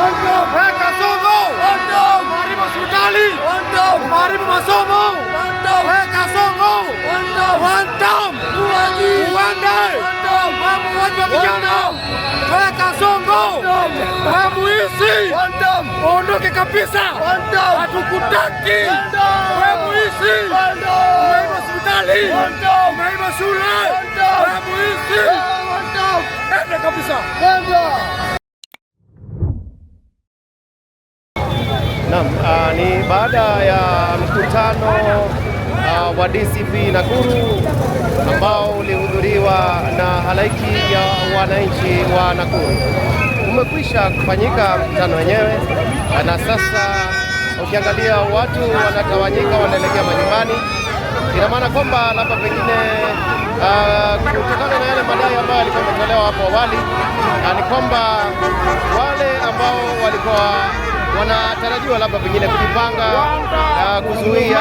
Kasongo, maharibu hospitali, maharibu masomo, Kasongo, Kasongo, muizi, ondoke kabisa, hatukutaki, muizi, umeiba hospitali, umeiba shule, muizi, ende kabisa. Naam, ni baada ya mkutano wa DCP Nakuru ambao ulihudhuriwa na halaiki ya wananchi wa Nakuru. Umekwisha kufanyika mkutano wenyewe, na sasa ukiangalia watu wanatawanyika, wanaelekea majumbani. Ina maana kwamba labda pengine kutokana na yale madai ambayo yalikuwa yametolewa hapo awali, ni kwamba wale ambao walikuwa wanatarajiwa labda pengine kujipanga kuzuia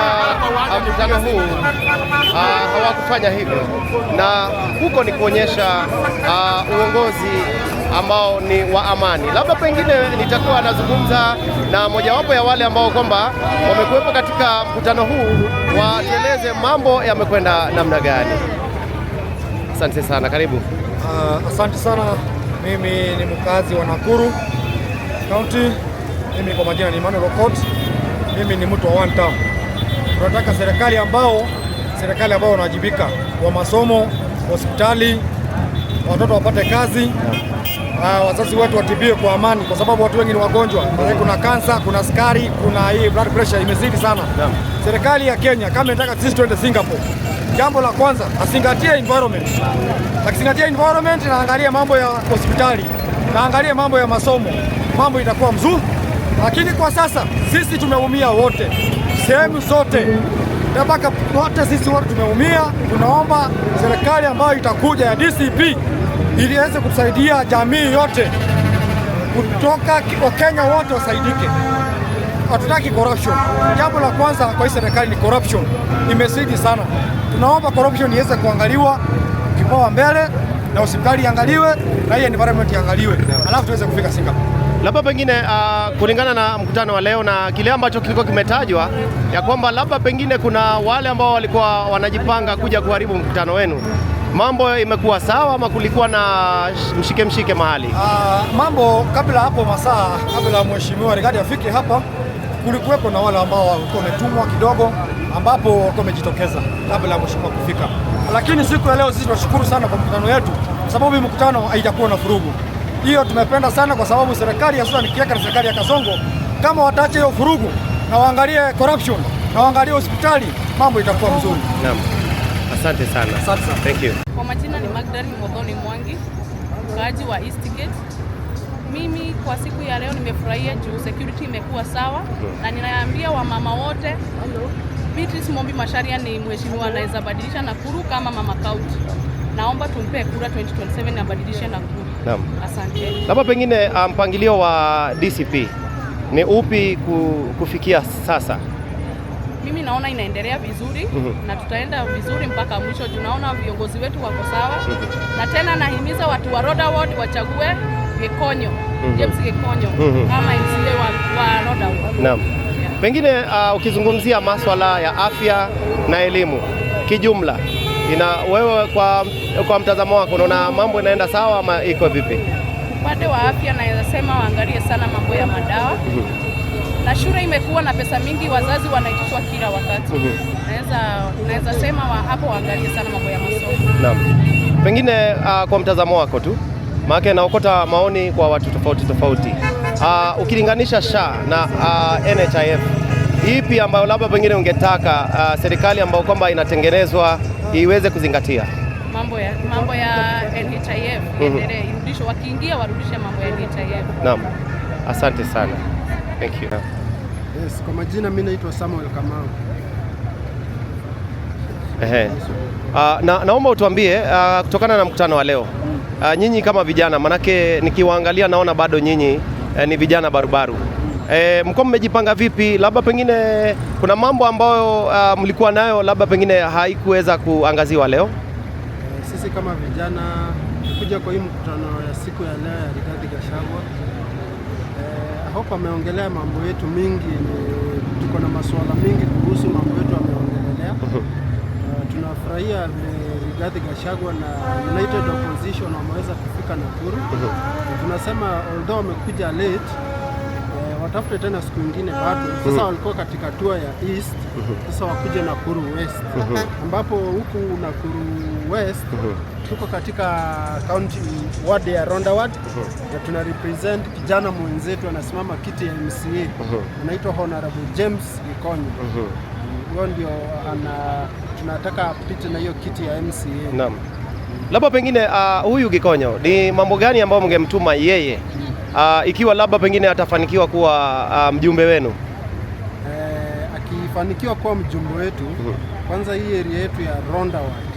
mkutano huu hawakufanya hivyo, na huko ni kuonyesha uongozi ambao ni wa amani. Labda pengine nitakuwa nazungumza na mojawapo ya wale ambao kwamba wamekuwepo katika mkutano huu, watueleze mambo yamekwenda namna gani. Asante sana, karibu. Asante sana. Mimi ni mkazi wa Nakuru County. Mimi kwa majina ni Emmanuel Okot. Mimi ni mtu wa One Town. Tunataka serikali ambao wanawajibika kwa masomo, hospitali, watoto wapate kazi, wazazi wetu watibiwe kwa amani, kwa sababu watu wengi ni wagonjwa. Kuna kansa, kuna sukari, kuna hii blood pressure imezidi sana. Serikali ya Kenya kama inataka sisi tuende Singapore, jambo la kwanza asingatie environment. Akizingatia environment na angalia mambo ya hospitali, na angalia mambo ya masomo, mambo itakuwa mzuri. Lakini kwa sasa sisi tumeumia wote, sehemu zote, tabaka wote, sisi wote tumeumia. Tunaomba serikali ambayo itakuja ya DCP ili iweze kusaidia jamii yote, kutoka Wakenya wote wasaidike. Hatutaki corruption. Jambo la kwanza kwa hii serikali ni corruption, imezidi sana. Tunaomba corruption iweze kuangaliwa kipao mbele, na hospitali iangaliwe, na hii environment iangaliwe, alafu tuweze kufika Singapore. Labda pengine kulingana na mkutano wa leo na kile ambacho kilikuwa kimetajwa ya kwamba labda pengine kuna wale ambao walikuwa wanajipanga kuja kuharibu mkutano wenu, mambo imekuwa sawa ama kulikuwa na mshike mahali? Mambo kabla hapo, masaa kabla mheshimiwa Rigathi afike hapa, kulikuwepo na wale ambao walikuwa wametumwa kidogo, ambapo walikuwa wamejitokeza kabla mheshimiwa kufika. Lakini siku ya leo sisi tunashukuru sana kwa mkutano wetu, kwa sababu mkutano haijakuwa na furugu. Hiyo tumependa sana, kwa sababu serikali ya Sudan Kieka na serikali ya Kasongo kama wataacha hiyo furugu na waangalie corruption na waangalie hospitali, mambo itakuwa mzuri. Naam. Asante sana. Asante sana. Thank you. Kwa majina ni Magdalene Modhoni Mwangi, mkaaji wa Eastgate. Mimi kwa siku ya leo nimefurahia juu security imekuwa sawa, na ninaambia wamama wote, Beatrice Mombi Macharia ni mheshimiwa anaweza badilisha Nakuru kama mama county. Naomba tumpe kura 2027 na badilisha Nakuru. Naam. Asante. Labda pengine mpangilio wa DCP ni upi kufikia sasa? Mimi naona inaendelea vizuri na tutaenda vizuri mpaka mwisho. Tunaona viongozi wetu wako sawa, na tena nahimiza watu wa Roda Ward wachague Gekonyo, James Gekonyo kama MCA wa Roda Ward. Naam. Yeah. Pengine ukizungumzia masuala ya afya na elimu kijumla, wewe kwa mtazamo wako unaona mambo inaenda sawa ama iko vipi? Upande wa afya naweza sema waangalie sana mambo ya madawa. Na shule imekuwa na pesa mingi, wazazi wanaitishwa kila wakati. Naweza sema hapo waangalie sana mambo ya masomo. Naam. Pengine kwa mtazamo wako tu, maana naokota maoni kwa watu tofauti. Ukilinganisha SHA na NHIF, ipi ambayo labda pengine ungetaka serikali ambayo kwamba inatengenezwa iweze kuzingatia? Mambo ya NHIF endelee, irudishwe, wakiingia warudishe mambo ya NHIF. Naam. Asante sana. Thank you. Yes, kwa majina mimi naitwa Samuel Kamau. Naomba utuambie kutokana na mkutano wa leo, nyinyi kama vijana, manake nikiwaangalia naona bado nyinyi ni vijana barubaru. Mko mmejipanga vipi? Labda pengine kuna mambo ambayo mlikuwa nayo labda pengine haikuweza kuangaziwa leo? Sisi kama vijana kuja kwa hii mkutano ya siku ya leo ya Rigathi Gachagua, hope ameongelea mambo yetu mingi, tuko na masuala mingi kuhusu mambo yetu ameongelea. Tunafurahia Rigathi Gachagua na United Opposition wameweza kufika Nakuru. Tunasema although wamekuja late, watafute tena siku nyingine bado. Sasa walikuwa katika tour ya East, sasa wakuje Nakuru West, ambapo huku Nakuru West tuko katika county ward ya Ronda Ward, na tuna represent kijana mwenzetu anasimama kiti ya MCA, anaitwa Honorable James Gikonyo. Huyo ndio tunataka apite na hiyo kiti ya MCA. Naam. Labda pengine huyu Gikonyo ni mambo gani ambayo mngemtuma yeye ikiwa labda pengine atafanikiwa kuwa mjumbe wenu? Akifanikiwa kuwa mjumbe wetu, kwanza hii area yetu ya Ronda Ward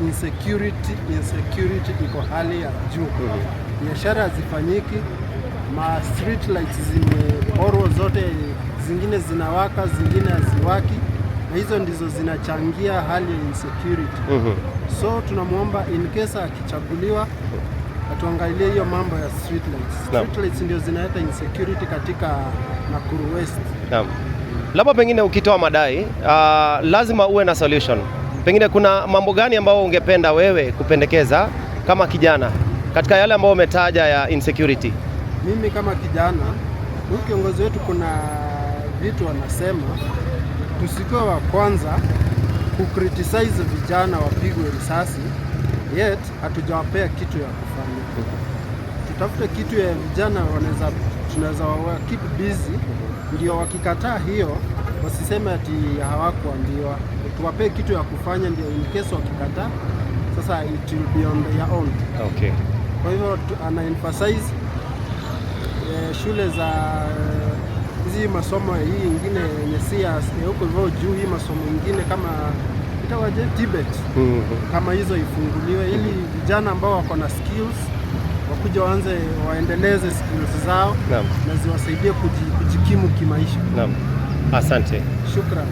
insecurity iko hali ya juu. Biashara hazifanyiki, ma street lights zimeporwa zote, zingine zinawaka, zingine haziwaki, na hizo ndizo zinachangia hali ya insecurity. So tunamuomba in case akichaguliwa atuangalie hiyo mambo ya street lights. Street lights ndio zinaleta insecurity katika Nakuru West. Naam. Labda pengine ukitoa madai, lazima uwe na solution. Pengine kuna mambo gani ambayo ungependa wewe kupendekeza kama kijana katika yale ambayo umetaja ya insecurity? Mimi kama kijana, huyu kiongozi wetu kuna vitu wanasema, tusikuwe wa kwanza ku-criticize vijana wapigwe risasi, yet hatujawapea kitu ya kufanya. Tutafute kitu ya vijana tunaweza keep busy, ndio wakikataa hiyo wasiseme ati hawakuambiwa. Tuwapee kitu ya kufanya, ndio in case wakikataa, sasa it will be on their own. Okay. Kwa hivyo ana emphasize shule za hizi masomo hii ingine yenye si huko hivyo juu, hii masomo ingine kama itawaje Tibet, kama hizo ifunguliwe, ili vijana ambao wako na skills wakuja waendeleze skills zao. Naam. Na ziwasaidie kujikimu kimaisha. Naam. Asante. Shukrani.